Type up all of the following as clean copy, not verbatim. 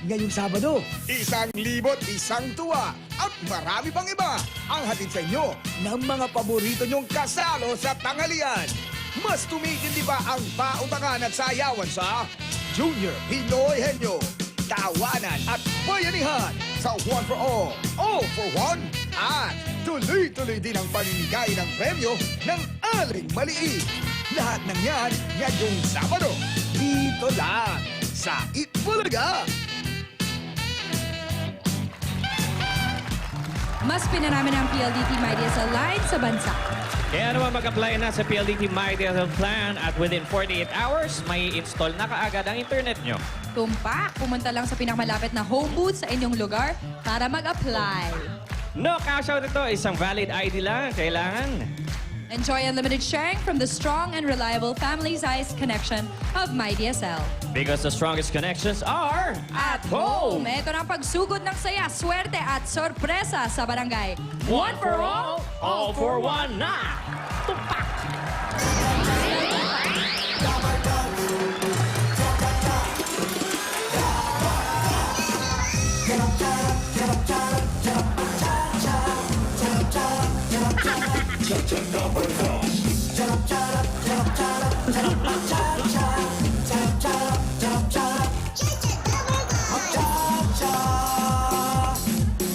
ngayong Sabado. 1,100 tuwa at marami pang iba ang hatid sa inyo Ng mga paborito nyong kasalo sa tanghalian. Mas tumitindi pa ang pautangan at sayawan sa Junior Pinoy Henyo, Tawanan at Bayanihan sa One for All for One. At tuloy-tuloy din ang paninigay ng premyo ng Aling Maliit. Lahat ng yan ngayong Sabado. Dito lang sa Itbulaga. Mas pinanamin ang PLDT MyDSL line sa bansa. Kaya naman mag-apply na sa PLDT MyDSL plan at within 48 hours, may install na kaagad ang internet nyo. Tumpak, pumunta lang sa pinakamalapit na home booth sa inyong lugar para mag-apply. No cash out ito, isang valid ID lang ang kailangan. Enjoy unlimited sharing from the strong and reliable family-sized connection of MyDSL. Because the strongest connections are At home! Ito na ang pagsugod ng saya, swerte at sorpresa sa barangay. One for all for one na! Tumpak!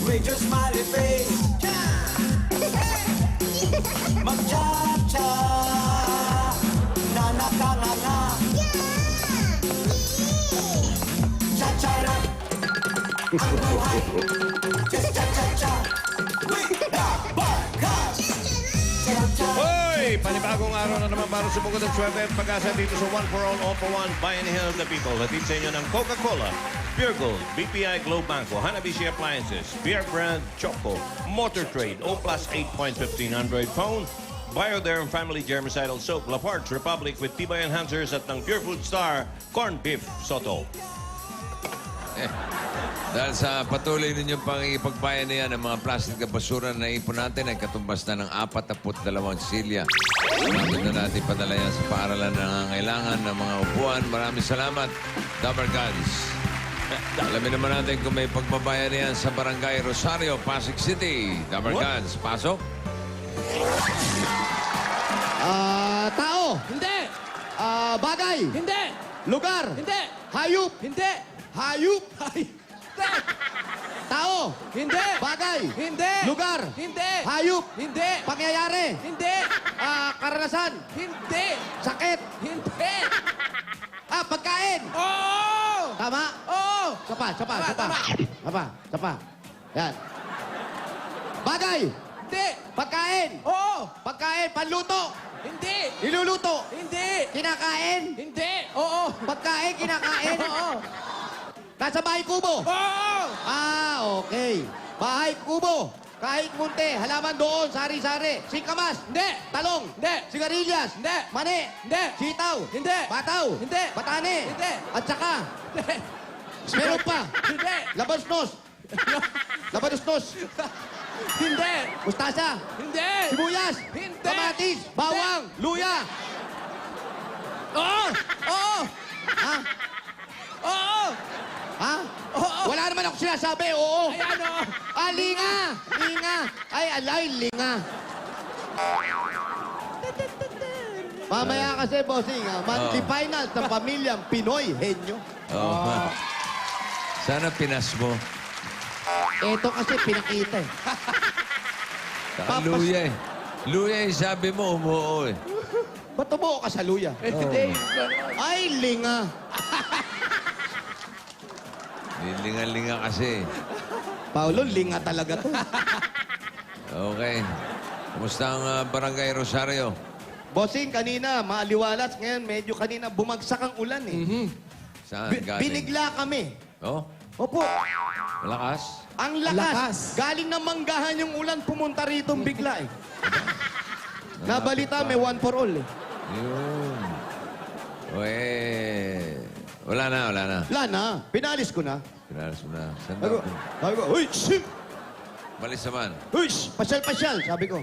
With your smiley face, mag-cha-cha, na-na-ka-na-na, cha-cha-ra, ang buhay, just cha-cha-cha, with the Barkas. Cha-cha. Hoy! Panibagong araw na naman para sumugod ang swerte at pag-asa dito sa One for All for One, Bayanihan of the People. Hatid sa inyo ng Coca-Cola, Pure Gold, BPI Globe Banco, Hanabishi Appliances, Beer Brand, Choco, Motor Trade, O Plus 8.15 Android phone, Bioderm Family Germicidal Soap, Lafarge Republic with Tibay Enhancers at ng Pure Food Star, Corn Beef Soto. Dahil sa patuloy ninyong pangipagbayan niyan ng mga plastic na basura na ipon natin ay katumbas na ng 42 silya. Natin na natin padala yan sa paaralan na nangangailangan ng mga upuan. Maraming salamat, Dabar Gods. Alamin naman natin kung may pagbabayan niyan sa Barangay Rosario, Pasig City. Dabar Gods, pasok. Tao. Hindi! Bagay. Hindi! Lugar. Hindi! Hayop. Hindi! Hayop. Tao. Hindi! Bagay. Hindi! Lugar. Hindi! Hayop. Hindi! Pangyayari. Hindi! Karanasan. Hindi! Sakit. Hindi! Pagkain. Oo! Tama. Oo! Sapa. Tama. Sapa. Yan. Bagay. Hindi! Pagkain. Oo! Pagkain. Panluto. Hindi! Niluluto. Hindi! Kinakain. Hindi! Oo! Pagkain. Kinakain. Oo! Nasa bahay kubo. Oo! Okay. Bahay kubo. Kahit munti, halaman doon, sari-sari. Singkamas. Hindi! Talong. Hindi! Sigarilyas. Hindi! Mani. Hindi! Sitaw. Hindi! Bataw. Hindi! Batane. Hindi! At saka, Hindi! meron pa. Hindi! Labanos. Labanos. Hindi! Mustasa. Hindi! Sibuyas. Hindi! Kamatis. Bawang. Luya. Oo! Oo! Ha? Oo! Ha? Oo! Wala naman ako sinasabi. Oo. Ay, ano? Linga. Linga. Ay, alay, linga. Mamaya kasi, bossing, monthly finals ng pamilyang Pinoy Henyo. Oh. Sana pinas mo. Ito kasi pinakita eh. Luya eh. Luya eh, sabi mo, umuo eh. Ba't tumuo ka sa luya? Hindi. Ay, linga. Linga-linga kasi. Paolo, linga talaga to. Okay. Kumusta ang Barangay Rosario? Bossing, kanina, maaliwalas. Ngayon, medyo kanina bumagsak ang ulan eh. Saan galing? Binigla kami. Oh? Opo. Malakas? Ang lakas. Galing na manggahan yung ulan, pumunta rito bigla eh. Nabalita, may one for all eh. Yun. O wala na. Wala na. Pinalis ko na. Pinalas mo na. Saan Sabi ko, daw? uy, shim! Malis naman. Uy, pasyal-pasyal, sabi ko.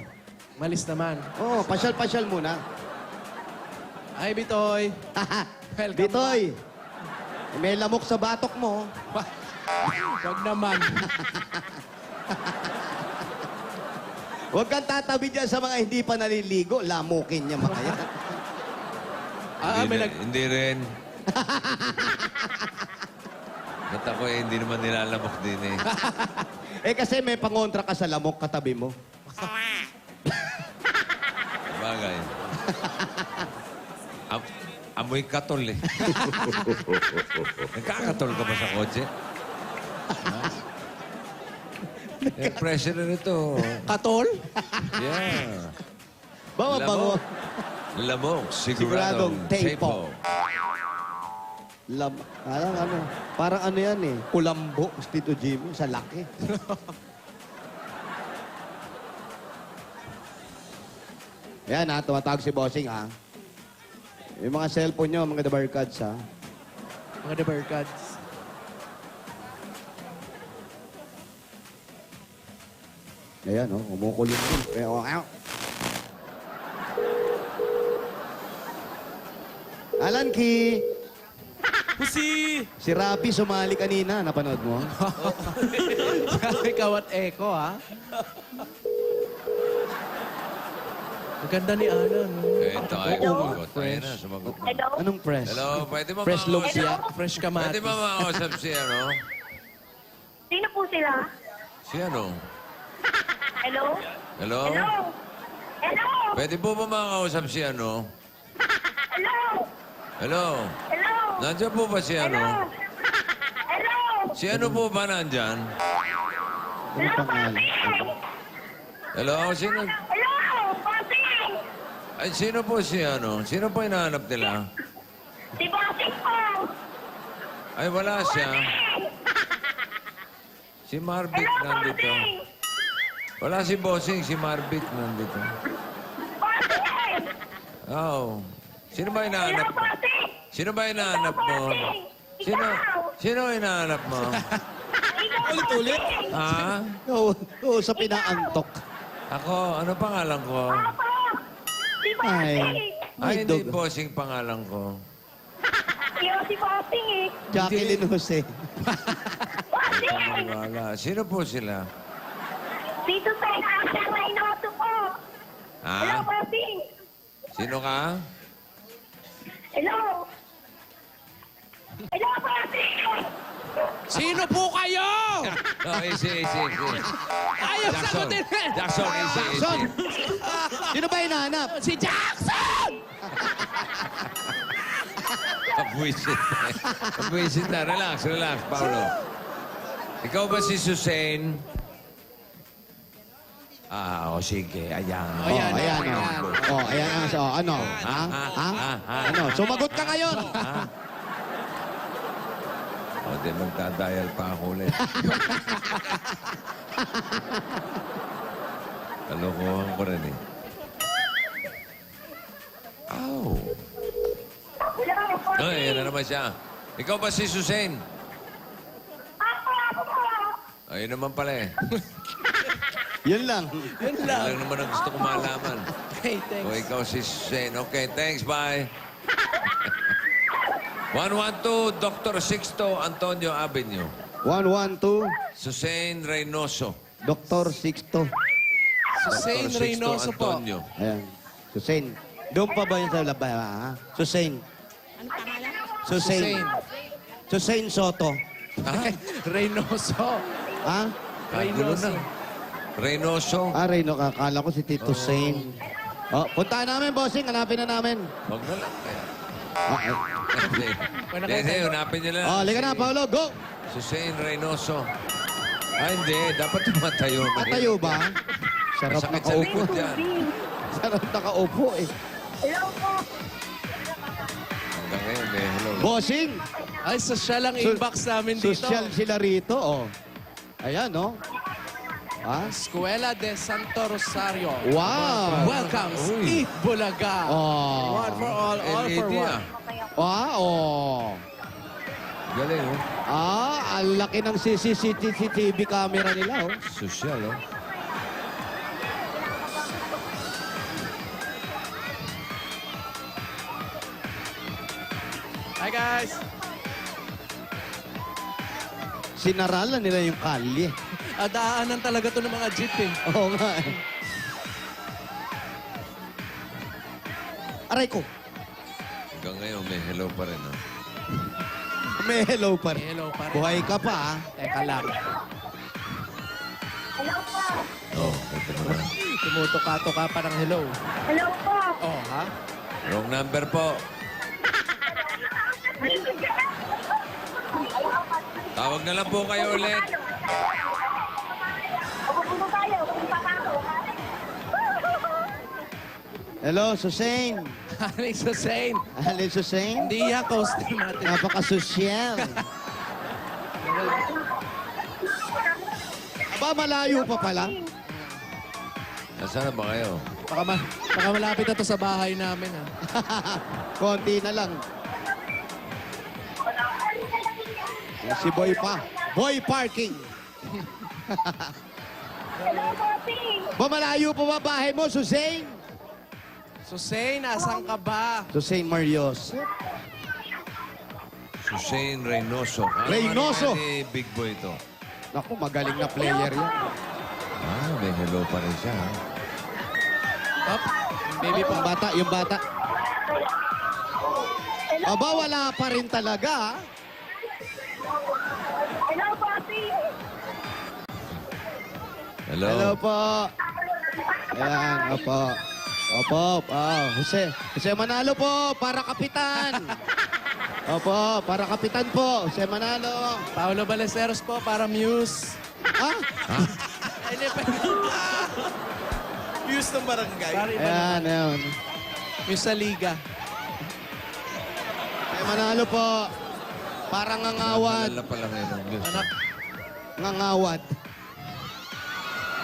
Malis naman. Oo, pasyal-pasyal muna. Ay, Bitoy. Welcome Bitoy, may lamok sa batok mo. Wag naman. Huwag kang tatabi dyan sa mga hindi pa naliligo. Lamukin niya mga yan. Hindi rin. Ba't ako hindi naman nilalamok din eh. Eh kasi may pangontra ka sa lamok katabi mo. Bagay. Amoy katol eh. Nagkakatol ka ba sa kotse? Ha? Eh, pressure na nito. Katol? Yeah. Bawa bango. Lamok. Siguradong Siguradong tapo. Parang ano yan eh. Kulambo, Tito Jimmy, sa laki. Ayan ha, tumatawag si Bossing ha. Yung mga cellphone nyo, mga dabarkads ha. Mga The Barkads. Ayan o, kumukulong din. Alan Key! Pusi! Si Rapi sumali kanina, napanood mo? Ikaw at Echo, ha? Ang ganda ni Alan. Ito ay sumagot. Ayun na, sumagot. Hello? Anong fresh? Hello, pwede ba Fresh look makausap? siya. Fresh Pwede kamatis. ba makausap si ano? Sino po sila? Si ano? Hello? Hello? Hello? Hello? Pwede po ba makausap si ano? Hello? Hello? Hello? Nandiyan po ba si Hello? ano? Hello? Si ano po ba nandyan? Ano pangalan? Hello? Sino? Hello? Bossing! Ay, sino po si ano? Sino po hinahanap nila? Si Bossing po! Ay, wala siya. Si Marbit Hello, nandito. Bossing! Wala si Bossing, si Marbit nandito. Bossing! Oh. Sino ba Hello, hinahanap mo? Bossing! Sino ba hinahanap mo? Sino? Sino hinahanap mo? Ikaw, Ulit-ulit? Ha? Oo, sa pinaantok. Ako, ano pangalan ko? Papa! Si Ay. Bossing! Ay, hindi dog. Bossing pangalan ko. Iyo si Bossing eh! Jacqueline Jose. Bossing! Wala. Sino po sila? Dito sa Asher Reynoso po! Hello, Ha? Bossing! Sino ka? Hello? Hello, Bossing! Sino po kayo? Oh, easy. Ayaw sagutin! Jackson, easy. Jackson! Sino ba hinahanap? Si Jackson! Pabwisit. Pabwisit na. Relax, Paolo. Ikaw ba si Susain? Sige. Ayan. Ayan, ayan. ayan. Ayan. So, ano? Ha? Ano? Sumagot ka ngayon. Di magdadial pa ako ulit. Kalokohan ko rin eh. Ow. Hello, Bossing! Ay, yan na naman siya. Ikaw ba si Susain? Ako po! Ayun naman pala eh. Yun lang. Yun Yan lang. lang naman ang gusto ko malaman. Hey, O thanks. ikaw si Susain. Okay, thanks, bye. 112 Dr. Sixto Antonio Avenue. 112, Susain Reynoso. Dr. Sixto. Susain Dr. Sixto Reynoso po. Antonio. Ayan. Susain. Doon pa ba yun sa labas? Ha? Susain. Susain. Susain Soto. Reynoso. Ha? Kagulo na. Reynoso. Reyno, kakala ko si Tito Sain. Oh, puntahan namin, bossing. Hanapin na namin. Huwag na lang. Okay. Hindi, hanapin niyo lang. Oh, liga na, Paolo. Go! Susain Reynoso. Hindi. Dapat tumatayo. Matayo ba? Sarap Masakit sa nakaupo. likod yan. Sarap nakaupo eh. Hello po! Hanggang ngayon eh. Hello. Bossing! Ay, social ang inbox namin dito. Social sila rito, oh. Ayan, no? Ha? Escuela de Santo Rosario. Wow! Welcomes Eat Bulaga. Oh. One for all for LED one. ah. Oh. Galing oh. Ang laki ng CCTV camera nila, oh. Social oh. Hi, guys. Sinaralan nila yung kalye. Daanan talaga to ng mga jeep eh. Oo nga eh. Aray ko. Hanggang ngayon, may hello pa rin. Oh. May hello pa rin. May hello pa rin. Buhay ka pa, ah. Teka lang. Hello po. Oh, ito naman. Tumutuka-tuka pa ng hello. Hello po. Oh, ha? Wrong number po. Tawag na lang po kayo ulit. Pupunta tayo. Pupunta tayo. Hello, Susain. Alex Hussein. Hello, Susain. Hindi yan, coaster natin. Napaka-sosyal. Aba, malayo pa pala. Nasaan na ba kayo? Baka malapit na to sa bahay namin, ha? Konti na lang. Si Boy pa. Boy parking. Hello po, Ping. Ba, malayo pa ba bahay mo, Susain? Susay, nasan ka ba? Susain Marios. Susain Reynoso. Reynoso. Ano ni Big Boy ito? Naku, magaling na player yan. Ah, may hello pa rin siya. Ha? Up. Baby Yung pa. bata, yung bata. Aba, wala pa rin talaga, ah. Hello po, Ping. Hello? Hello po. Ayan, opo. Opo, Jose. Jose Manalo po, para kapitan. Opo, para kapitan po. Jose Manalo. Paolo Ballesteros po, para Muse. Ah, Hindi pa. Views ng barangay. Para iba ayan, naman. ayan. Muse sa Liga. Jose Manalo po. Para ngangawad. Alala pa lang yun ng news. Anak, Ngangawad.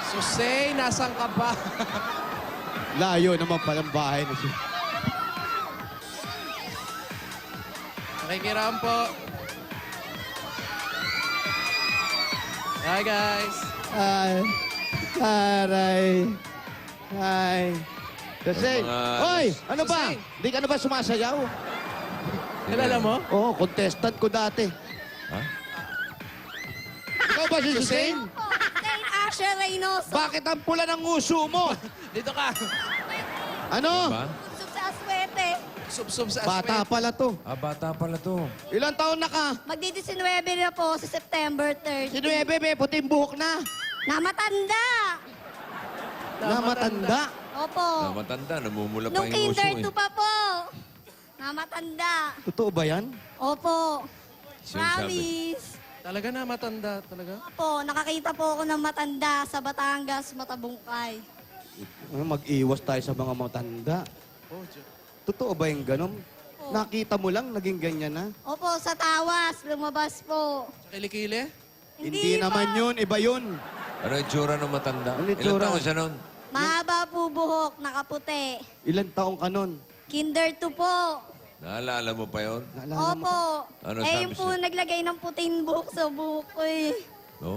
Susay, nasan ka ba? Layo naman palang bahay na siya. Nakikiram po. Hi, guys. Ay, aray. Ay. Jose, Mga- hoy, ano ba? Jose. Hindi ka na ba sumasayaw? Kilala mo? Oo, contestant ko dati. Ha? Ikaw ba si Jose? Saint Asher Reynoso. Bakit ang pula ng uso mo? Dito ka. Ano? Ba? Sub sa aswete. Sub-sub sa Bata aswet. pala to. Ah, bata pala to. Ilang taon na ka? Magdi-19 na po sa September 30. Sino yung bebe? Puting buhok na. Namatanda. Namatanda. Opo. Matanda, namumula pa Nung yung uso kinder eh. 2 pa po. Namatanda. Totoo ba yan? Opo. Sinasabi. Promise. Talaga na, matanda. Talaga. Opo, nakakita po ako ng matanda sa Batangas, Matabungkay. Ano, mag-iwas tayo sa mga matanda. Oh, Diyos. Totoo ba yung ganun? Nakita mo lang, naging ganyan na? Opo, sa Tawas, lumabas po. Sa kilikili? Hindi naman yun, iba yun. Ano yung tsura ng matanda? Ano yung Ilang tsura? taon siya nun? Mahaba po buhok, nakaputi. Ilang taong ka nun? Kinder 2 po. Naalala mo pa yun? Naalala mo? Opo. Ano eh, sabi yung po siya? naglagay ng puting buhok sa buhok ko eh. No?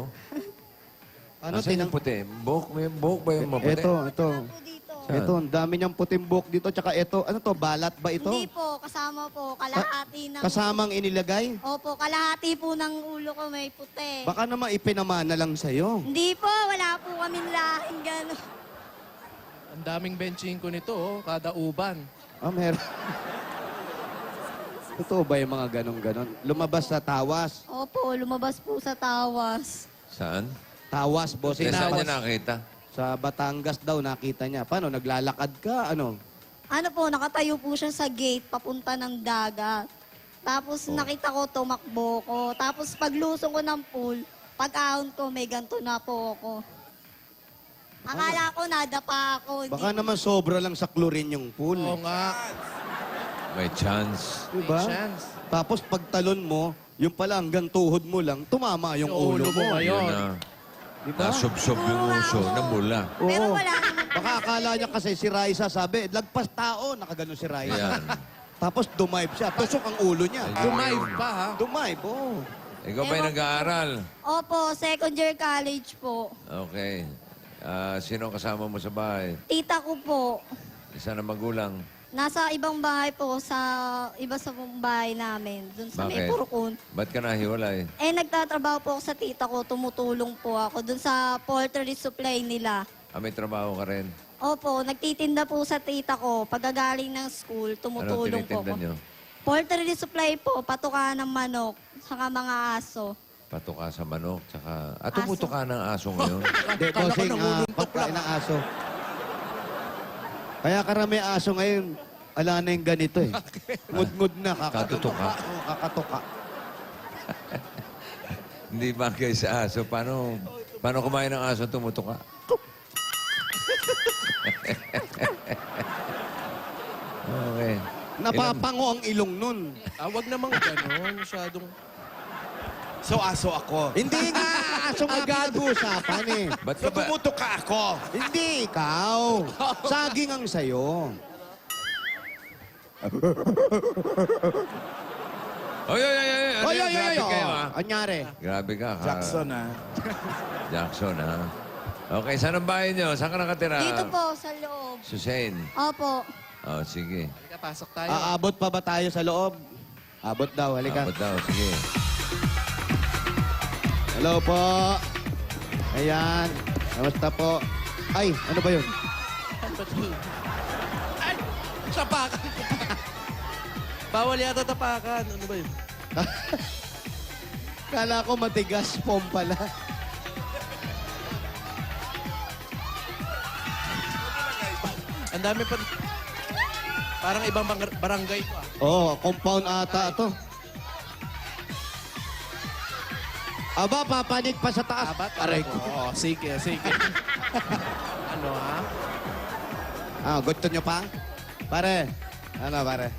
Ano, Nasaan yung puti? Buhok, may buhok ba yung maputi? Ito. Po dito. Saan? Ito, ang dami niyang puting buhok dito. Tsaka ito, ano to, balat ba ito? Hindi po, kasama po, kalahati ng... Kasamang inilagay? Opo, kalahati po ng ulo ko may puti. Baka naman ipinamana lang sa'yo. Hindi po, wala po kaming lahing gano'n. Ang daming benching ko nito, oh. Kada uban. Ah, meron. Totoo ba yung mga ganon-ganon? Lumabas sa Tawas. Opo, lumabas po sa Tawas. Saan? Tawas, bossing. Saan Tawas. niya nakita? Sa Batangas daw, nakita niya. Paano, naglalakad ka? Ano? Ano po, nakatayo po siya sa gate papunta ng dagat. Tapos nakita ko, tumakbo ko. Tapos paglusong ko ng pool, pag-ahon ko, may ganito na po ako. Akala ko nadapa ako. Hindi Baka naman sobra lang sa chlorine yung pool. Oo nga. May chance. Diba? May chance. Tapos pagtalon mo, yung pala hanggang tuhod mo lang, tumama yung Yung ulo ulo mo mo. ngayon. Yun na. Diba? Nasubsob yung uso, namula. Pero Oo. wala naman. Baka akala niya kasi si Raisa sabi, lagpas tao, nakaganon si Raisa. Yan. Tapos dumive siya, tusok ang ulo niya. Dumive pa, ha? Dumive, oo. Ikaw ba yung nag-aaral? Opo, second year college po. Okay. Sino ang kasama mo sa bahay? Tita ko po. Isa na magulang. Nasa ibang bahay po, sa iba sa bahay namin, dun sa may Bakit? Purkon. Ba't ka nahiwalay? Nagtatrabaho po ako sa tita ko, tumutulong po ako dun sa poultry supply nila. May trabaho ka rin. Opo, nagtitinda po sa tita ko. Pagkagaling ng school, Anong tumutulong po tinitinda ako. nyo? Poultry supply po, patuka ng manok, saka mga aso. Patuka sa manok, tsaka... tumutuka ng aso ngayon. Hindi, bossing, pagkain ng aso. Kaya karami aso ngayon, ala na yung ganito eh. Ngud-ngud na, Katutuka. Kakatuka. Hindi bagay sa aso. Paano kumain ng aso tumutuka? Okay. Napapango ang ilong nun. Wag namang gano'n. Masyadong... So, aso ako. Hindi nga, aso nga pinag-uusapan eh. Ba't So, ka ba... tumutuka ako. Hindi, ikaw. Saging ang sayo. Oy! Grabe kayo, ha? Anyari. Grabe ka. Jackson, ah. Jackson, ha? Okay, saan ang bahay nyo? Saan ka nakatira? Dito po, sa loob. Susain. Opo. Oh, sige. Halika, pasok tayo. Aabot pa ba tayo sa loob? Abot daw, halika. Abot daw, sige. Hello po. Ayan. Kamusta po? Ay, ano ba yun? Ay! Tapakan ko pa. Bawal yata tapakan. Ano ba yun? Kala ko matigas foam pala. Ang dami pa... Parang ibang barangay ko ah. Oh, compound ata to. Aba, papanik pa sa taas. Abat? Aray ko. Oo, sige. Ano ha? Gusto nyo pa? Pare. Ano, pare?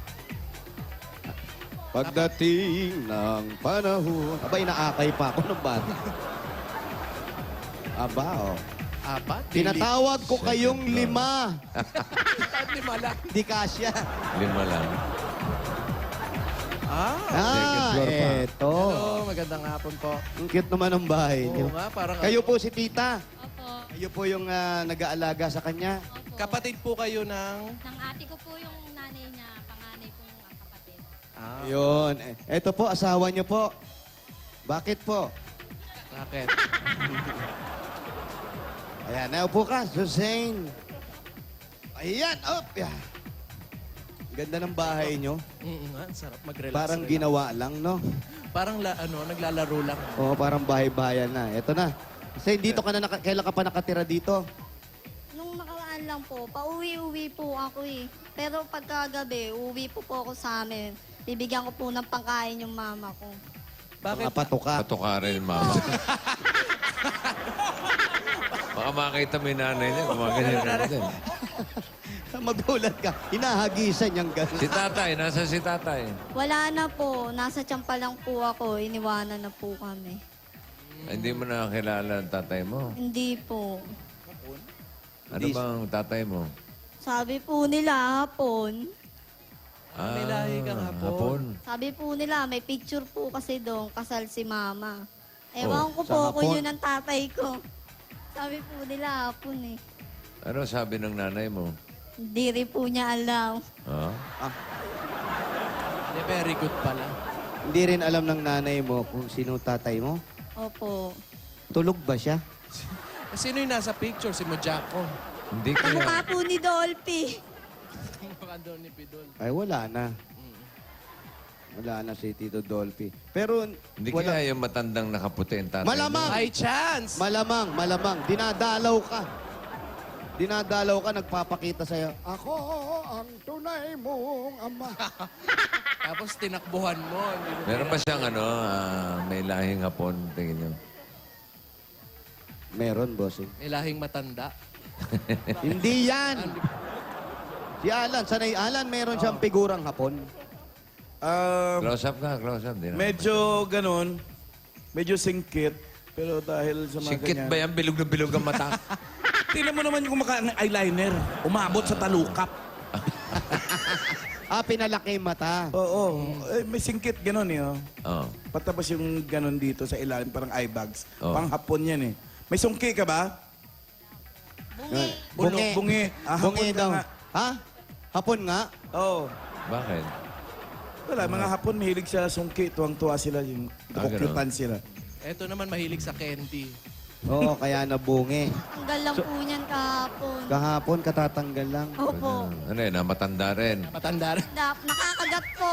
Pagdating ng panahon. Aba, inaakay pa ako ng bata. Aba, oh. Apat? Tinatawag ko kayong Second 5. At lima lang. Di kasya. 5 lang. Second floor pa. Eto. Hello, magandang hapon po. Ang cute naman ng bahay niyo. Oo nga, parang... Kayo po si tita. Opo. Kayo po yung nag-aalaga sa kanya. Opo. Kapatid po kayo ng... Ng ate ko po yung nanay niya, panganay kong kapatid. Yun. Eto po, asawa niyo po. Bakit po? Bakit? Ayan, naupo ka, Susain. Ayan, up. Yeah. Ganda ng bahay niyo. Nga, sarap mag-relax. Parang relax. ginawa lang, no? Parang naglalaro lang. Oo, parang bahay-bayan na. Eto na. Kasi dito ka na, kailan ka pa nakatira dito? Nung nakaraan lang po, pauwi-uwi po ako eh. Pero pagkagabi, uwi po ako sa amin. Bibigyan ko po ng pangkain yung mama ko. Bakit? Mga patuka. Patuka rin, mama. Baka makita mo yung nanay niya, gumaganyan ka din. Magulat ka. Hinahagisan niyang gano'n. Si tatay, nasa si tatay? Wala na po. Nasa tiyampa lang po ako. Iniwanan na po kami. Hindi mo nakakilala ang tatay mo. Hindi po. Ano bang tatay mo? Sabi po nila, hapon. May lahi kang hapon. Sabi po nila, may picture po kasi doon, kasal si mama. Ewan ko sa po kung hapon? yun ang tatay ko. Sabi po nila, hapon eh. Ano sabi ng nanay mo? Hindi rin po niya alam. Ah? Very good pala. Hindi rin alam ng nanay mo kung sino tatay mo. Opo. Tulog ba siya? Sino yung nasa picture? Si Mojako. Hindi Kamukha kaya. po ni Dolphy. Mukha doon ni Pidol. Ay, wala na. Wala na si Tito Dolphy. Pero, Hindi wala. kaya yung matandang nakaputi ang tatay Malamang. mo. High chance! Malamang. Dinadalaw ka. Dinadalaw ka, nagpapakita sa'yo. Ako ang tunay mong ama. Tapos tinakbuhan mo. Hindi mo Meron pa siyang may lahing hapon, tingin niyo. Meron, bossing. May lahing matanda. Hindi yan. Si Alan, sanay Alan, meron siyang figurang hapon. Close up ka, close up. Di na. Medyo ganun. Medyo singkit. Pero dahil sa mga Sikit ganyan. ba yan? Bilog na bilog ang mata. Tingnan mo naman yung eyeliner. Umabot sa talukap. Pinalaki yung mata. Oo. May singkit ganun eh. Oh. Oo. Patapos yung ganun dito sa ilalim, parang eye bags. Oh. Pang hapon yan eh. May sungki ka ba? Bungi. Bungi. Bungi. Bungi Hapon ka daw. nga. Ha? Hapon nga. Oo. Bakit? Wala, mga hapon mahilig sa sungki. Tuwang-tuwa sila, yung kukyutan sila. Eto naman mahilig sa candy. Oo, kaya nabungi. Tanggal lang po niyan kahapon. Kahapon, katatanggal lang. Opo. Ano yun, matanda rin. Matanda rin. Nakakagat po.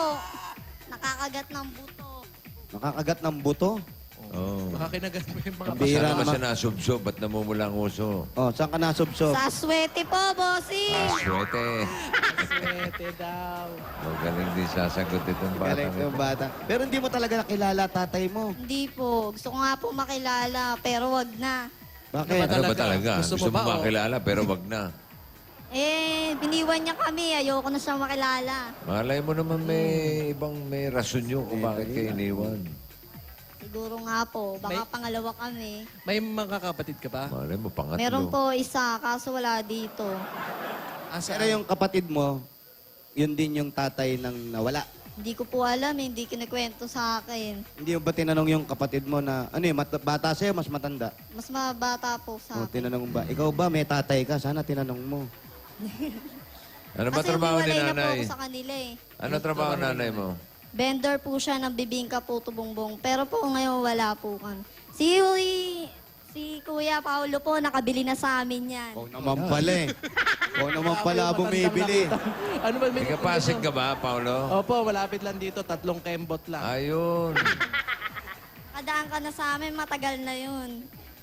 Nakakagat ng buto. Nakakagat ng buto. Oh. Baka kinagat mo yung mga Ang bihira Saan ba naman. siya nasubsob? Ba't namumula ang uso? Oh, saan ka nasubsob? Sa swerte po, bossing. Swerte. swete daw. Magaling din sasagot itong Galing batang yung ito. bata. Pero hindi mo talaga nakilala tatay mo. Hindi po. Gusto ko nga po makilala, pero wag na. Bakit? Ano ba talaga? Gusto Gusto mo mo ba, o? makilala pero wag na. Biniwan niya kami. Ayoko na siya makilala. Malay mo naman may rason yun kung bakit kayo iniwan. Siguro nga po. Baka May- pangalawa kami. May mga kapatid ka ba? Malay mo, pangatlo. Meron po isa, kaso wala dito. Pero yung kapatid mo, yun din yung tatay ng nawala. Hindi ko po alam, hindi kinikwento sa akin. Hindi mo ba tinanong yung kapatid mo na, ano yun, bata sa'yo, mas matanda? Mas mabata po sa O, akin. tinanong ba? Ikaw ba, may tatay ka? Sana tinanong mo. Ano ba Kasi trabaho ni hiwalay na po nanay? ako sa kanila eh. Ano trabaho ng nanay mo? Vendor po siya ng bibingka po tubongbong. Pero po ngayon wala po kami. Si Kuya Paulo po, nakabili na sa amin yan. Ikaw naman pala eh. Ikaw naman pala bumibili. Ano ba? May Pasig ka ba, Paolo? Opo, malapit lang dito. 3 kembot lang. Ayun. Kadaan ka na sa amin, matagal na yun.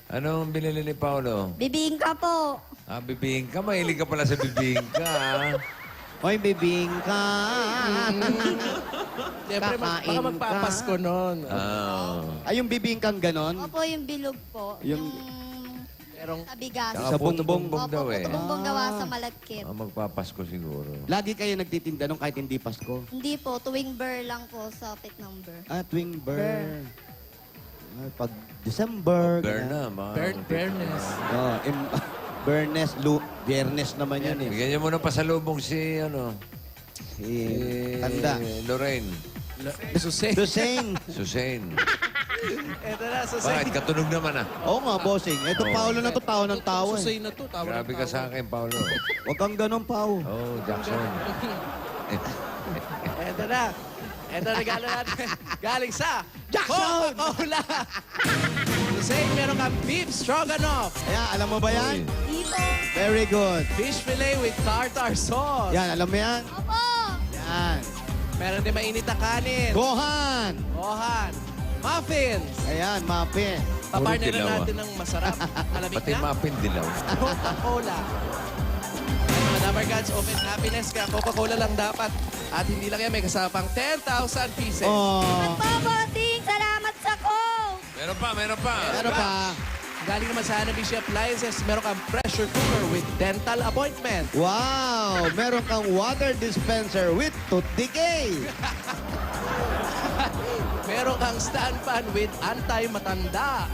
Anong binili ni Paolo? Bibingka po. Bibingka. Mahilig ka pala sa bibingka. Hoy, bibingka. Siyempre, Kakain baka ka. magpapasko nun. Ay, yung bibingkang ganon? Opo, yung bilog po. Yung Merong sa bigas. Saka Sa puto bongbong bongbong Opo, daw eh. puto bongbong gawa sa malagkit. Magpapasko siguro. Lagi kayo nagtitinda nung kahit hindi Pasko. Hindi po, tuwing ber lang po sa pit number. Tuwing burn. Pag December. Bear ganyan. na, mga... Fairness. Oh, Bernes, Biyernes naman yun eh. Bigyan niyo muna pasalubong si, Si Tanda. Lorraine. Susay. Duseng. Susain. Eto na, Susay. Bakit? Katunog naman ah. Oo nga, bossing. Ito, Oo. Paolo na to, tao ng tao eh. Susay na to. Tawag Grabe ka sa akin, Paolo. Huwag kang ganon, Pao. Oh, Jackson. Eto na. Eto regalo natin. Galing sa Jackson! Coca-Cola. Susay, meron kang beef stroganoff. Kaya, alam mo ba yan? Dito. Very good. Fish fillet with tartar sauce. Yan, alam mo yan? Opo. Yan. Meron din mainit na kanin. Gohan. Gohan. Muffins. Ayan, muffin. Papartner dilaw, natin ng masarap. Malamig Pati na. muffin dilaw. Coca-Cola. Ay, mga Dabber Gods, open happiness ka. Coca-Cola lang dapat. At hindi lang yan, may kasapang 10,000 pieces. Oh. Bossing, salamat sa Coke. Meron pa, meron pa. Ano pa? Galing naman sa Hanabishi Appliances, meron kang pressure cooker with dental appointment. Wow! Meron kang water dispenser with tooth decay. Meron kang stand fan with anti-matanda.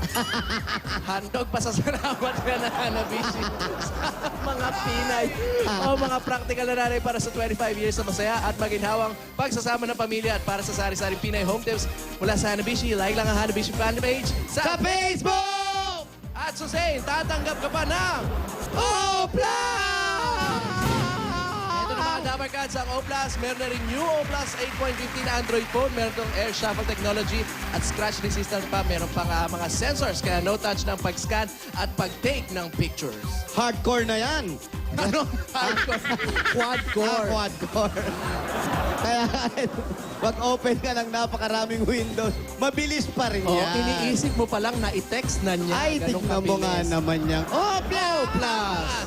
Handog pasasalamat ka na Hanabishi sa mga Pinay. O mga practical na nanay para sa 25 years na masaya at maginhawang pagsasama ng pamilya at para sa sari-saring Pinay home tips mula sa Hanabishi. Like lang ang Hanabishi fan page Sa Facebook! At Susain, tatanggap ka pa ng O-Plus! Ito na mga Dabber Cats, ang O-Plus. Meron na rin new O-Plus 8.15 na Android phone. Meron tong air shuffle technology at scratch resistant pa. Meron pang mga sensors kaya no touch ng pag-scan at pag-take ng pictures. Hardcore na yan. Ano? Hardcore. Quad-core. Quad-core. Kaya pag open ka ng napakaraming windows, mabilis pa rin Oh, yan. iniisip mo pa lang na i-text na niya. Ay, Ganun tignan mo nga kabilis. naman yan. Oh, Plus!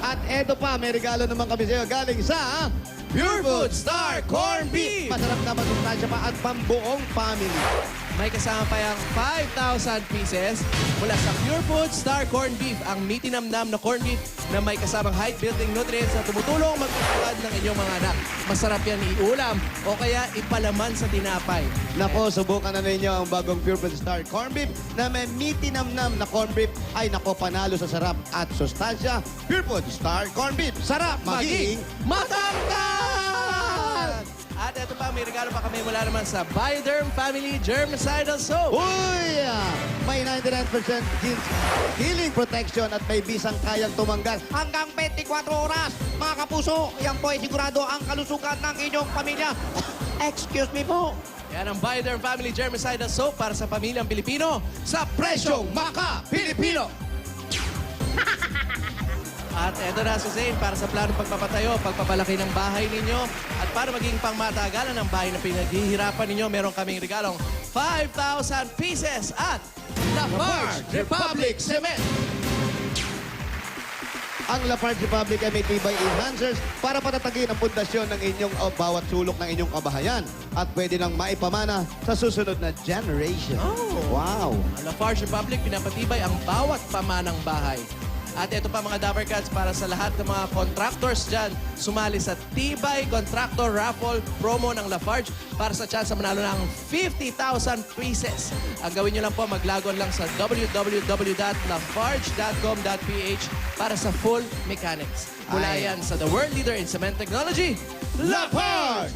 At eto pa, may regalo naman kami sa'yo galing sa Pure Food Star Corn Beef! Masarap na masustansya pa at pambuong family. May kasama pa yung 5,000 pieces mula sa Pure Food Star Corn Beef, ang meaty namnam na corn beef na may kasamang height-building nutrients na tumutulong magpapagad ng inyong mga anak. Masarap yan iulam o kaya ipalaman sa tinapay. Nako, subukan na ninyo ang bagong Pure Food Star Corn Beef na may meaty namnam na corn beef. Ay nako, panalo sa sarap at sustansya. Pure Food Star Corn Beef. Sarap maging matangkad! At ito pa, may regalo pa kami mula naman sa Bioderm Family Germicidal Soap. Uy! may 99% healing protection at may bisang kayang tumanggal hanggang 24 oras. Mga kapuso, yan po ay sigurado ang kalusugan ng inyong pamilya. Excuse me po. Yan ang Bioderm Family Germicidal Soap para sa pamilyang Pilipino sa presyong Maka Pilipino. At eto na si Zane para sa planong pagpapatayo, pagpapalaki ng bahay ninyo at para maging pangmatagalan ng bahay na pinaghihirapan ninyo, meron kaming regalong 5,000 pieces at Lafarge Republic Cement. Ang Lafarge Republic ay may tibay enhancers para patatagin ang pundasyon ng inyong bawat sulok ng inyong kabahayan at pwede nang maipamana sa susunod na generation. Wow! Ang Lafarge Republic pinapatibay ang bawat pamanang bahay. At ito pa mga Dapper Cats para sa lahat ng mga contractors dyan. Sumali sa Tibay Contractor Raffle promo ng Lafarge para sa chance sa manalo ng 50,000 pieces. Ang gawin nyo lang po, maglagon lang sa www.lafarge.com.ph para sa full mechanics. Mula Ay. yan sa the world leader in cement technology, Lafarge!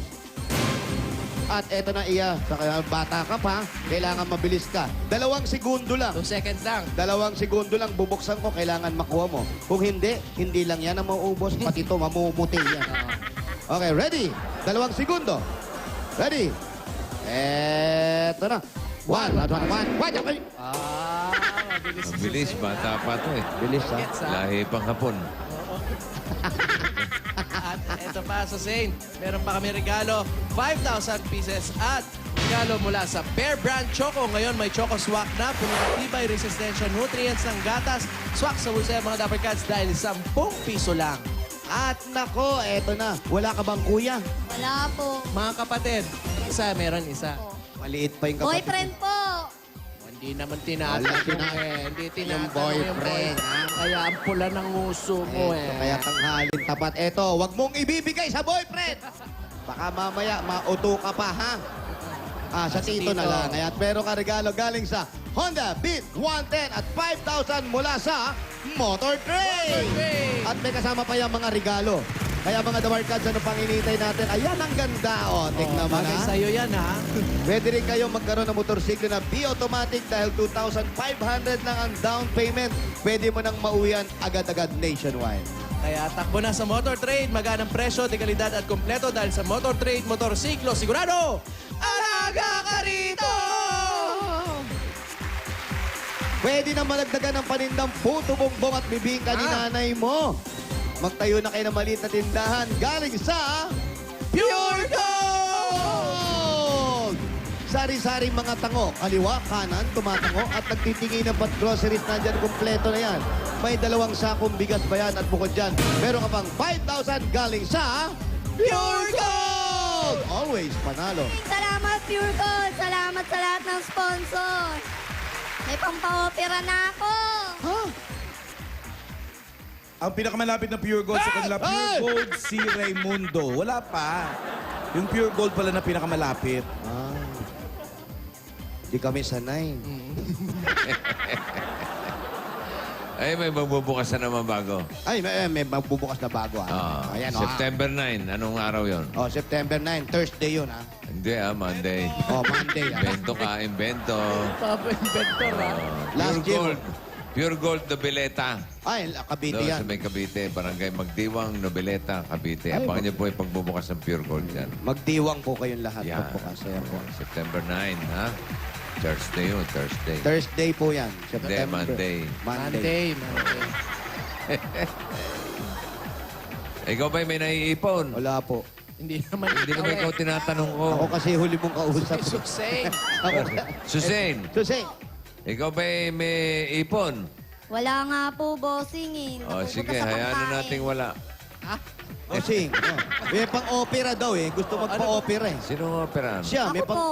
At eto na iya, sa kaya bata ka pa, kailangan mabilis ka. 2 segundo lang. 2 seconds lang. 2 segundo lang bubuksan ko, kailangan makuha mo. Kung hindi, hindi lang yan ang mauubos, pati ito mamumuti yan. Okay, ready? 2 segundo. Ready? Eto na. 1, 1, 1, 1, 1. Mabilis. Mabilis, bata pa to eh. Bilis ha. Gets, ha? Lahi pang hapon. At eto pa sa Zane, meron pa kami regalo, 5,000 pieces at regalo mula sa Bear Brand Choco. Ngayon may Choco Swak na, puno ng tibay, resistensya, nutrients ng gatas. Swak sa bulsa mga Dapper Cats dahil 10 piso lang. At nako, eto na. Wala ka bang kuya? Wala po. Mga kapatid, meron isa. Maliit pa yung kapatid. Boyfriend po. Hindi naman Wala, tinatanong eh. Hindi tinatanong yung boyfriend, boyfriend. Kaya ang pula ng uso mo Eto, eh. kaya tanghalin tapat. Eto, wag mong ibibigay sa boyfriend. Baka mamaya mauto ka pa, ha? Sa tito na lang. Kaya meron ka regalo galing sa Honda Beat 110 at 5,000 mula sa Motor Trade. Trade. At may kasama pa yung mga regalo. Kaya mga Dapper Cats, ano pang initay natin? Ayan, ang ganda. O, tignan mo Bagay na. sa'yo yan ha. Pwede rin kayong magkaroon ng motorsiklo na B-automatic dahil 2,500 lang ang down payment. Pwede mo nang mauwian agad-agad nationwide. Kaya takbo na sa Motor Trade. Maganang presyo, dekalidad at kompleto dahil sa Motor Trade motorsiklo. Sigurado, alaga ka rito! Pwede na malagdagan ng panindang puto, bongbong at bibingka ni nanay mo. Magtayo na kayo ng maliit na tindahan galing sa Pure Gold! Sari-sari mga tango, kaliwa, kanan, tumatango at nagtitingin ng pat groceries na dyan, kumpleto na yan. May 2 sakong bigas ba yan at bukod dyan, meron ka pang 5,000 galing sa Pure Gold! Always panalo. Salamat, Pure Gold. Salamat sa lahat ng sponsor. May pampaopera na ako. Ang pinakamalapit na Pure Gold sa kanila, Pure Gold si Raimundo. Wala pa. Yung Pure Gold pala na pinakamalapit. Di kami sanay. Ay, may magbubukas na naman bago. Ay, may magbubukas na bago. Ayan, September 9. Anong araw yon? September 9, Thursday yun, ha? Hindi Monday. Monday, ha? Invento ka, invento. Papa Inventor ha. Last Pure year. Gold. Pure Gold Nobeleta. Ay, Cavite Doon yan. sa may Cavite, Barangay Magdiwang, Nobeleta, Cavite. Ay, Abangan niyo po yung pagbubukas ng Pure Gold dyan. Magdiwang po kayong lahat. Yan. Magbukas. Ayan po. September 9, ha? Thursday yun, Thursday. Thursday po yan. September. Monday. Monday. Monday. Ikaw ba may naiipon? Wala po. Hindi naman Hindi naman ikaw tinatanong ko. Ako kasi huli mong kausap. Si Susay. Ako. Susain, Susay. ikaw ba may ipon? Wala nga po, bossing eh. O Napupunta sige, sa hayaan na pangkain. nating wala. Bossing. May pang-opera daw eh. Gusto magpa-opera eh. Sino operahan? Siya, may Ako pang... po,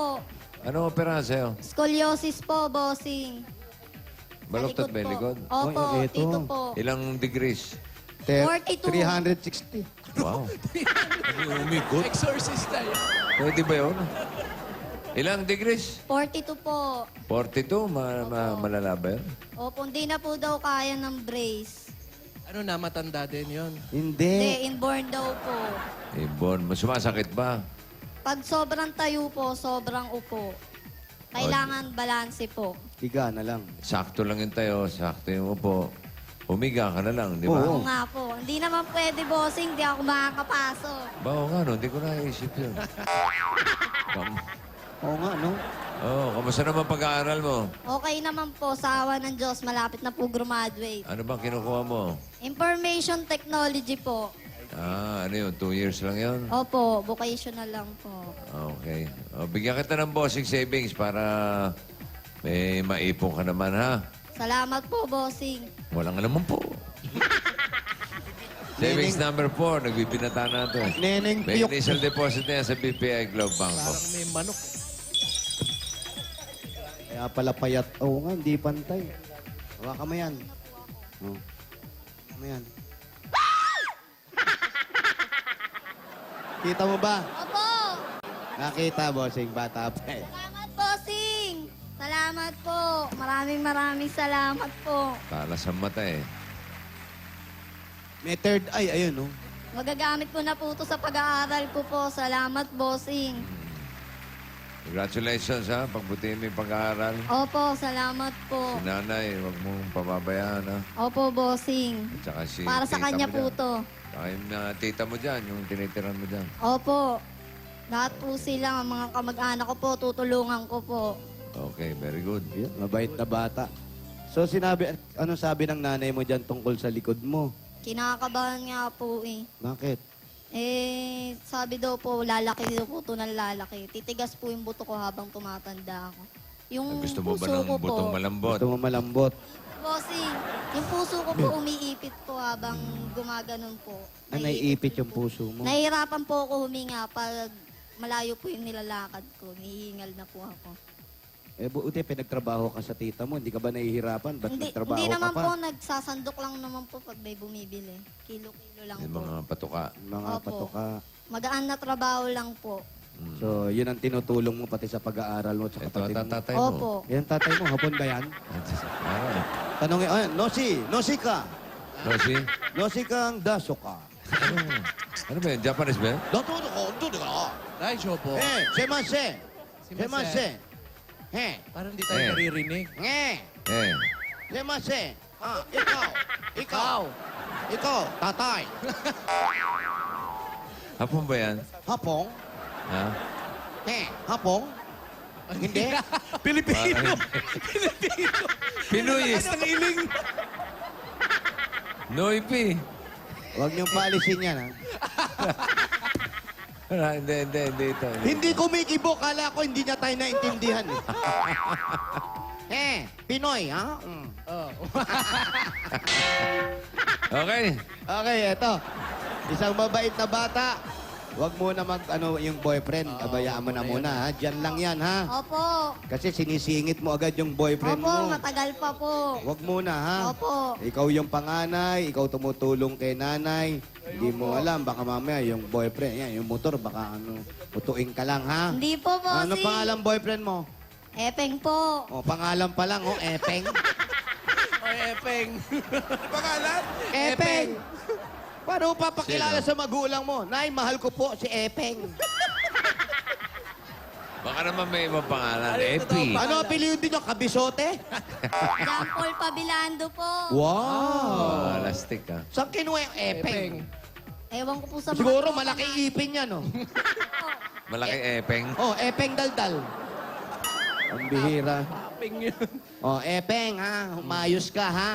Ano operahan sa'yo? scoliosis po, bossing. Baluktot ba yung Sa likod? Opo, Oy, ito. dito po. Ilang degrees? 42. 360. Wow. Umikot. Exorcist tayo. Pwede ba yun? Ilang degrees? 42 po. 42? Malala ba yun? Opo, hindi na po daw kaya ng brace. Ano na, matanda din yon. Hindi. Hindi, inborn daw po. Ibon, sumasakit ba? Pag sobrang tayo po, sobrang upo. Kailangan balanse po. Higa na lang. Sakto lang yung tayo, sakto yung upo. Humiga ka na lang, di ba? Oo nga po. Hindi naman pwede, bossing. Hindi ako makakapasok. Ba, oo nga, no? Hindi ko naisip yun. Oo nga, no? Kamusta naman pag-aaral mo? Okay naman po. Sa awa ng Diyos, malapit na po graduate. Ano bang kinukuha mo? Information technology po. Ano yun? 2 years lang yun? Opo, vocational lang po. Okay. Bigyan kita ng bossing savings para may maipon ka naman, ha? Salamat po, bossing. Walang naman po. Savings number 4, nagbibinata na ito. Neneng May Piyok. initial deposit na yan sa BPI Globe Banco. Parang may manok. Kaya pala payat. Oo nga, hindi pantay. Hawakan mo yan. Oh. Hawakan mo yan. Kita mo ba? Opo! Nakita, bossing. Bata pa eh. Salamat, bossing! Salamat po. Maraming salamat po. Talas ang mata eh. May third eye. Ayun, no? Magagamit ko na po ito sa pag-aaral ko po. Salamat, bossing. Congratulations, ha? Pagbutihin mo yung pag-aaral. Opo, salamat po. Si nanay, huwag mong pababayaan, ha? Opo, bossing. At saka si Para sa tita kanya mo po dyan. to. Saka yung tita mo dyan, yung tinitiran mo dyan. Opo. Lahat po sila, ang mga kamag-anak ko po, tutulungan ko po. Okay, very good. Yun, mabait na bata. So, ano sabi ng nanay mo dyan tungkol sa likod mo? Kinakabahan nga po eh. Bakit? Sabi daw po, lalaki daw po ito ng lalaki. Titigas po yung buto ko habang tumatanda ako. Yung Gusto mo ba puso ng ko butong po, malambot? Gusto mo malambot. bossing, yung puso ko po umiipit po habang gumaganon po. Naiipit yung puso mo. Nahihirapan po ako huminga pag malayo po yung nilalakad ko. Nihingal na po ako. Buti pinagtrabaho ka sa tita mo. Hindi ka ba nahihirapan? Ba't nagtrabaho Hindi ka naman pa? po, nagsasandok lang naman po pag may bumibili. Kilo-kilo lang Yung po. mga patuka. Mga Opo. patoka. Magaan na trabaho lang po. So, yun ang tinutulong mo pati sa pag-aaral mo at sa Ito, kapatid mo. tatatay mo. Opo. Yan, tatay mo. Hapon ba yan? Ah, Tanongin, Nosi ka. Rosie? Nosi kang daso ka. Ano ba yun? Japanese ba yun? Dotodo ko, dotodo ka. Dahil show po. Semase. Semase. He. Parang di tayo naririnig. Nge. Semase. Ikaw. Ikaw, tatay. Hapon ba yan? Hapong. Ha? Hapong. Hindi. Pilipino! Pinoy! Ang iling! Noipi! Huwag niyong paalisin yan, ha? Hindi ito. Hindi kumikibo. Kala ko hindi niya tayo naintindihan. Pinoy, ha? Oh. Okay. Okay, eto. Isang mabait na bata. Huwag muna yung boyfriend. Abayaan mo na muna, ha? Diyan lang yan, ha? Opo. Kasi sinisingit mo agad yung boyfriend Opo, mo. matagal pa po. Huwag muna, ha? Opo. Ikaw yung panganay, ikaw tumutulong kay nanay. Hindi mo alam, baka mamaya yung boyfriend, yan, yung motor, baka utuin ka lang, ha? Hindi po, bossing. Ano pangalan boyfriend mo? Epeng po. O, pangalan pa lang, Epeng. O, Epeng. Pangalan? Epeng! Paano mo papakilala Sino? sa magulang mo? Nay, mahal ko po si Epeng. Baka naman may ibang pangalan. Ano yung Epi. totoo Ano apelido niyo? Kabisote? Jean Paul Pabilando po. Wow! Lastik, ha? Saan kinuha yung Epeng? Ewan ko po sa mga Siguro tropa malaki namin. ipin yan, no? Malaki epeng. Oh, Epeng daldal. Ang bihira. Epeng yun. Oh, Epeng, ha? Humayos ka, ha?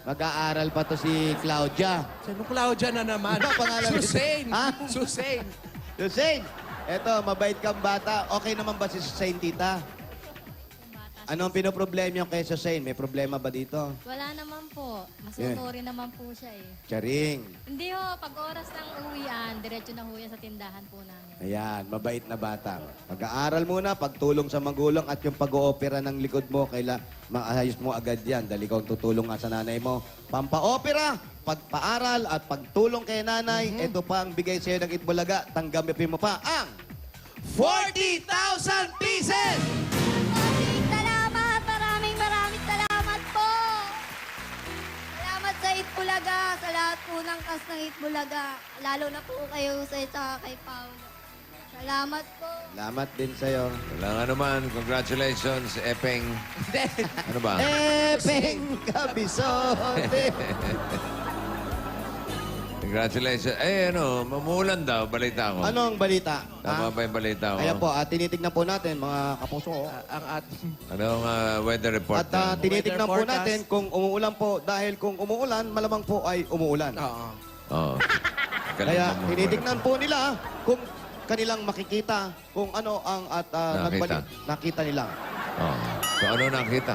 Mag-aaral pa to si Claudia. Sino Claudia na naman? Ano pangalan nito? Susain. Ha? Susain. Hussein, eto, mabait kang bata. Okay naman ba si Hussein, tita? Anong pinoproblema yung kay Hussein? May problema ba dito? Wala naman po. Masunurin naman po siya eh. Charing. Hindi ho, pag oras ng uwian, diretso na ho yan sa tindahan po namin. Ayan, mabait na bata. Pag-aaral muna, pagtulong sa magulang at yung pag-oopera ng likod mo, maayos mo agad yan dahil ikaw ang tutulong nga sa nanay mo. Pampa-opera, pagpaaral at pagtulong kay nanay, ito pa ang bigay sa'yo ng Itbulaga. Tanggapin mo pa ang 40,000 pieces! Bossing, salamat. Maraming salamat po. Salamat sa Itbulaga, sa lahat po ng cast ng Itbulaga. Lalo na po kayo sa kay Paolo. Salamat po. Salamat din sa'yo. Wala nga naman. Congratulations, Epeng. Ano ba? Peng Kabisote. Congratulations. Mamulan daw. Balita ko. Ano ang balita? Tama ba yung balita ko? Ayan po, tinitignan po natin, mga kapuso. Ang ating... Anong weather report? At tinitignan po Weather forecast. natin kung umuulan po. Dahil kung umuulan, malamang po ay umuulan. Oo. Oo. Galing Kaya mo. tinitignan po nila kung kanilang makikita kung ano ang Nakita. nakita nila. Oo. So ano nakita?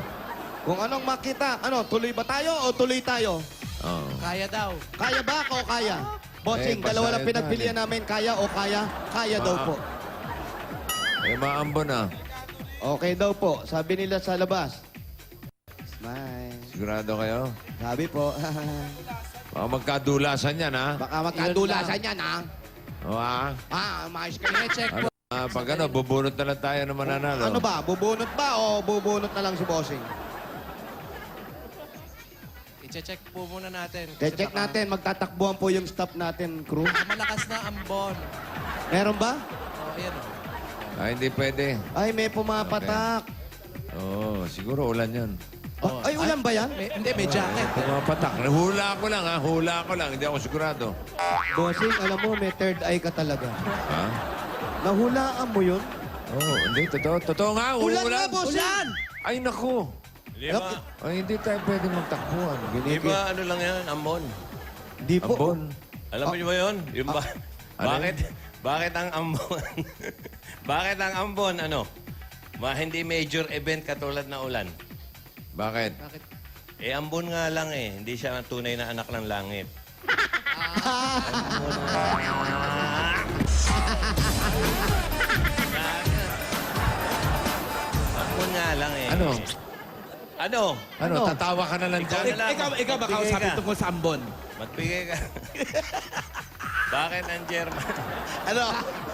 Kung anong makita, tuloy ba tayo o tuloy tayo? Oo. Kaya daw. Kaya ba o kaya? Bossing, dalawa lang pasayad pinagpilian namin, kaya o kaya? Kaya daw po. Maambo na. Okay daw po, sabi nila sa labas. Smile. Sigurado kayo? Sabi po, Baka magkadulasan yan, ha? baka magkadulasan yan, ha? O, ha? Maayos ka na. Check po. Pag bubunot na lang tayo ng mananalo. Ano ba, bubunot ba o bubunot na lang si Bossing? I-check po muna natin. Check natin, magtatakbuhan po yung staff natin, crew. Malakas na ambon. Meron ba? Ayan o. Hindi pwede. Ay, may pumapatak. Oo, siguro ulan yan. Ay, ulan ba yan? Hindi, may jacket. Pumapatak. Hula ko lang, ha? Hula ko lang. Hindi ako sigurado. Bossing, alam mo, may third eye ka talaga. Ha? Nahulaan mo yun? Oo, hindi. Totoo. Totoo nga. Ulan nga, Bossing! Ulan! Ay, naku. Di ba, Ay, hindi tayo pwede magtakbuhan. di ba ano lang yan, ambon? Di po. Ambon. Alam mo ba yun? Yung bakit ang ambon? Bakit ang ambon, hindi major event katulad na ulan? Bakit? Ambon nga lang eh. Hindi siya tunay na anak ng langit. Ambon nga lang eh. Ano? Ano? Tatawa ka na lang dyan? Ikaw ba kausapin tungkol sa ambon? Magbigay ka. Bakit ang German?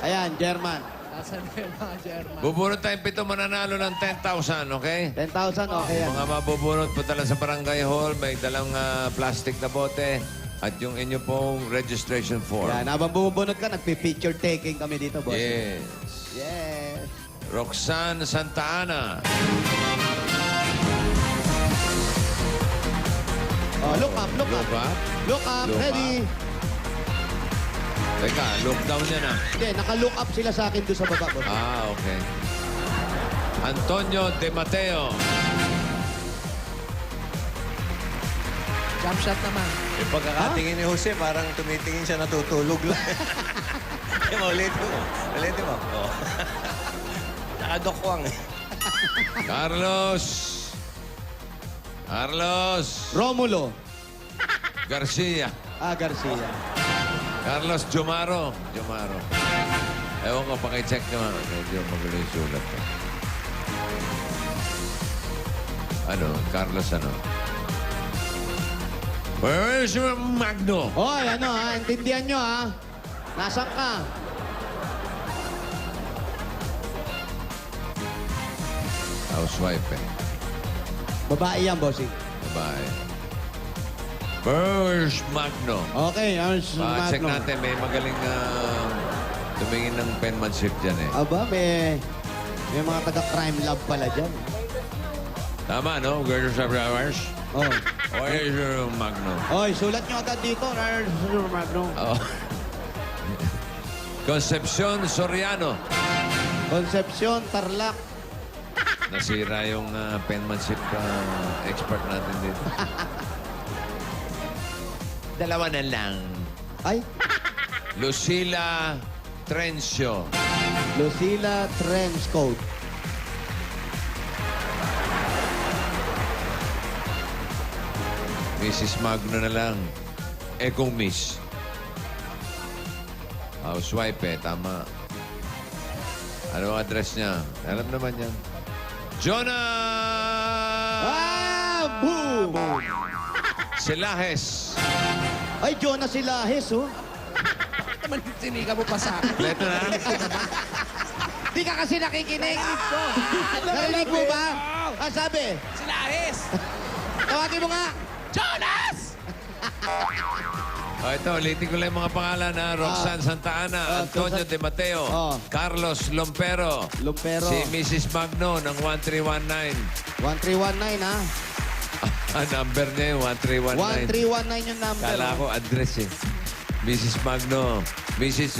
Ayan, German. Nasaan na yung mga German? Bubunot tayong 7 mananalo ng 10,000, okay? 10,000, okay yan. Mga mabubunot po tala sa barangay hall, may dalang plastic na bote at yung inyo pong registration form. Yan, habang bumubunot ka, nagpi-picture taking kami dito, boss. Yes. Yes. Roxanne Santa Ana. Oh, look up, look up. Look up. Look up, Look ready. Teka, look down yan, ah. Hindi, naka-look up sila sa akin doon sa baba, boss. Okay. Antonio De Mateo. Jump shot naman. Yung pagkakatingin ni Jose, parang tumitingin siya natutulog lang. Ulitin mo. Ulitin mo. Oh. Nakadokwang eh. Carlos. Romulo. Garcia. Garcia. Carlos Jomaro. Ewan ko, pakicheck nyo. Medyo magulo yung sulat. Carlos Where is your Magno? Hoy, intindihan nyo, ha? Nasaan ka? Housewife, Babae yan, bossing. Babae. Where's Magno? Okay, Check natin, may magaling tumingin ng penmanship dyan eh. Aba, may mga taga-crime lab pala dyan. Tama, no? Where's your flowers? Oh. Where's your Magno? Hoy, sulat nyo agad dito. Magno. Oh. Concepcion Soriano. Concepcion, Tarlac. Nasira yung penmanship expert natin dito. Dalawa na lang. Ay, Lucila Trencio. Lucila Trenchcoat. Mrs. Magno na lang. Kung Miss. Housewife tama. Ano ang address niya? Alam naman yan. Jonah! Boom! Silahes. Ay, Jonah Silahes, oh. Naman sinika mo pa sa akin. Leto na. Di ka kasi nakikinig. Narinig mo ba? Sabi, Sila Ares! tawagin mo nga. Jonas! Ito, ulitin ko lang yung mga pangalan na Roxanne Santa Ana, Antonio De Mateo, Oh. Carlos Lompero, Lumpero. si Mrs. Magno ng 1319. 1319, ha? Number niya yung 1319. 1319 yung number. Kala ko address eh. Mrs. Magno. Mrs.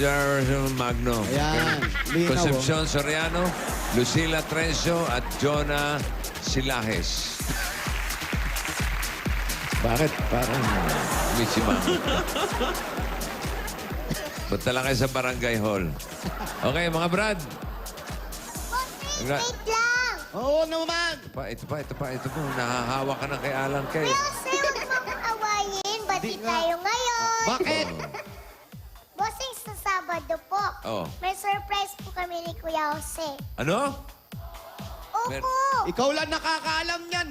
Magno. Ayan, linaw, Concepcion Soriano, Lucila Trencio at Jonah Silajes. Bakit? Parang Missy Magno. Punta lang kayo sa Barangay Hall. Okay, mga Brad. Wait lang! Oo naman. Ito pa. Nahahawa ka na kay Alan Kay. Kasi huwag mong awayin. Bati Di nga. tayo ngayon. Bakit? Bossing, sa Sabado po. Oh. May surprise po kami ni Kuya Jose. Ano? Opo! Ikaw lang nakakaalam yan.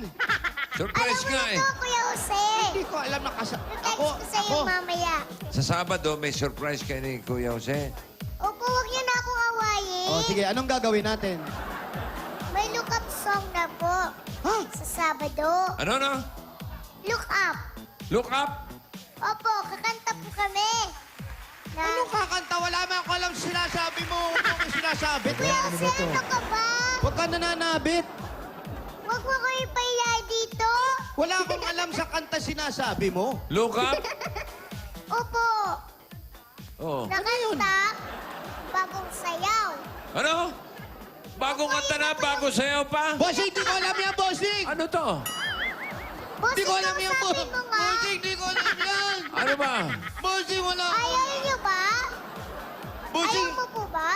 Surprise Alam mo nga na eh. to, Kuya Jose. Hindi ko alam na Text ko sa'yo mamaya. Sa Sabado, may surprise kay ni Kuya Jose. Opo, huwag niyo na akong awayin. Oh, sige, anong gagawin natin? May look up song na po. Ha? Sa Sabado. Ano na? Look up. Look up! Opo, kakanta po kami. Na, Anong kakanta? Wala man ako alam sinasabi mo. Ano yung sinasabi? Kuya Jose, ano ka ba? Huwag ka nananabit. Huwag mo ko ipaya dito. Wala akong alam sa kanta sinasabi mo. Look up! Opo, Oh. nakanta. Bagong sayaw. Ano? Bagong kanta na, bago sayaw pa? Bossing, di ko alam yan, Bossing! Ano to? Bossing, Di ko alam yan, sabi mo nga. Bossing, di ko alam yan! Ano ba? Bossing, wala ako. Ayaw niyo ba? Bossing, Ayaw mo po ba?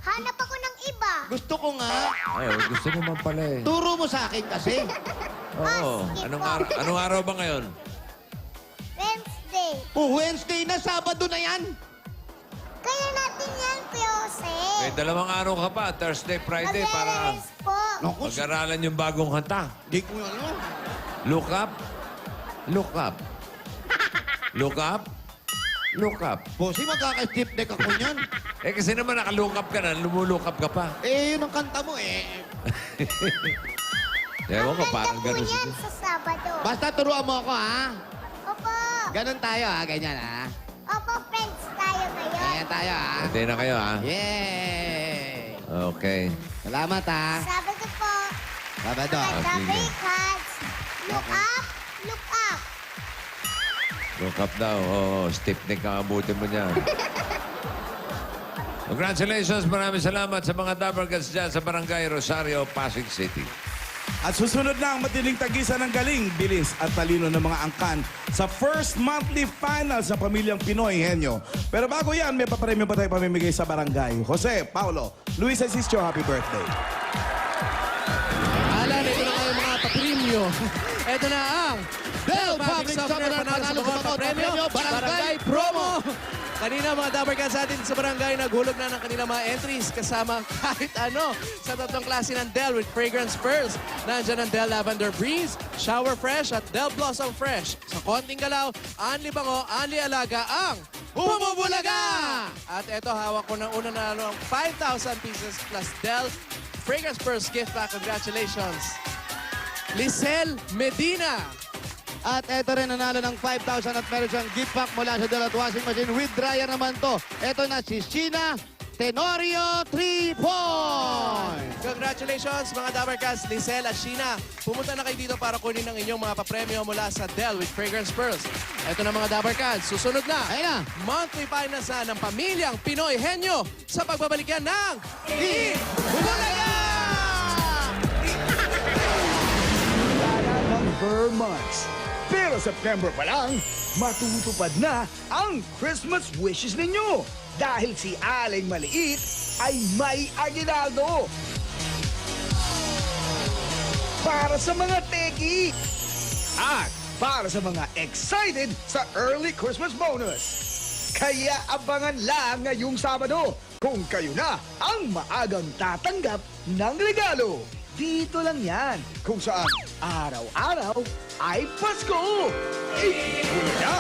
Hanap ako ng iba. gusto ko nga. Ay, gusto naman pala eh. Turo mo sa akin kasi. Oo. sige Anong, po. anong araw ba ngayon? Wednesday. Oh, Wednesday na, Sabado na yan. Kaya natin yan, Kuya Jose. May dalawang araw ka pa, Thursday, Friday, para Mag-realize po. Naku, mag-aralan yung bagong kanta. di ko alam. Look up. Look up. Look up. Look up. Bossing, magkaka-step deck ako niyan. Eh kasi naman naka-look up ka na, lumuluk up ka pa. Eh, yun ang kanta mo eh. Ewan ko, Ang parang ganda po ganun yan siguro. sa Sabado. Basta turuan mo ako, ha? Opo. Ganon tayo, ha? Ganyan, ha? Opo, friends tayo ngayon. Ganyan tayo, ha? Hindi na kayo, ha? Yay! Okay. Salamat, ha? Sabado po. Sabado. Mga sige. Dabber Cats. Look up, look up. Look up daw. Oo, stiff neck ang abutin mo niyan. Congratulations. Maraming salamat sa mga Dabber Cats dyan sa Barangay Rosario, Pasig City. At susunod na ang matiling tagisan ng galing, bilis at talino ng mga angkan sa first monthly finals sa Pamilyang Pinoy Henyo. Pero bago yan, may papremyo pa tayo pamimigay sa barangay. Jose, Paulo, Luis Asisto, happy birthday. Alan, ito na kayo mga papremyo. Ito na ang Del Public Summoner, panalo sa mga papremyo, Barangay Promo. Kanina mga Dabber Cats atin sa barangay naghulog na ng kanilang mga entries kasama kahit ano sa tatlong klase ng Del with Fragrance Pearls. Nandiyan ang Del Lavender Breeze, Shower Fresh at Del Blossom Fresh. Sa konting galaw, Anli Bango, Anli Alaga ang Bumubulaga! At eto, hawak ko ng una na ang 5,000 pieces plus Del Fragrance Pearls gift pack. Congratulations! Lisel Medina. At eto rin nanalo ng 5,000 at meron siyang gift pack mula sa Delat Washing Machine with dryer naman to. Eto na si Sheena Tenorio 3 points. Congratulations mga Dabber Cats, Lisel at Sheena. Pumunta na kayo dito para kunin ang inyong mga papremyo mula sa Del with Fragrance Pearls. Ito na mga Dabber Cats, susunod na. Ayun na. Monthly finals na ng Pamilyang Pinoy Henyo sa pagbabalik yan ng Bulaga! Per months. Pero September pa lang, matutupad na ang Christmas wishes ninyo. Dahil si Aling Maliit ay may aginaldo. Para sa mga teki. At para sa mga excited sa early Christmas bonus. Kaya abangan lang ngayong Sabado kung kayo na ang maagang tatanggap ng regalo. Dito lang yan, kung saan araw-araw ay Pasko! Bulaga!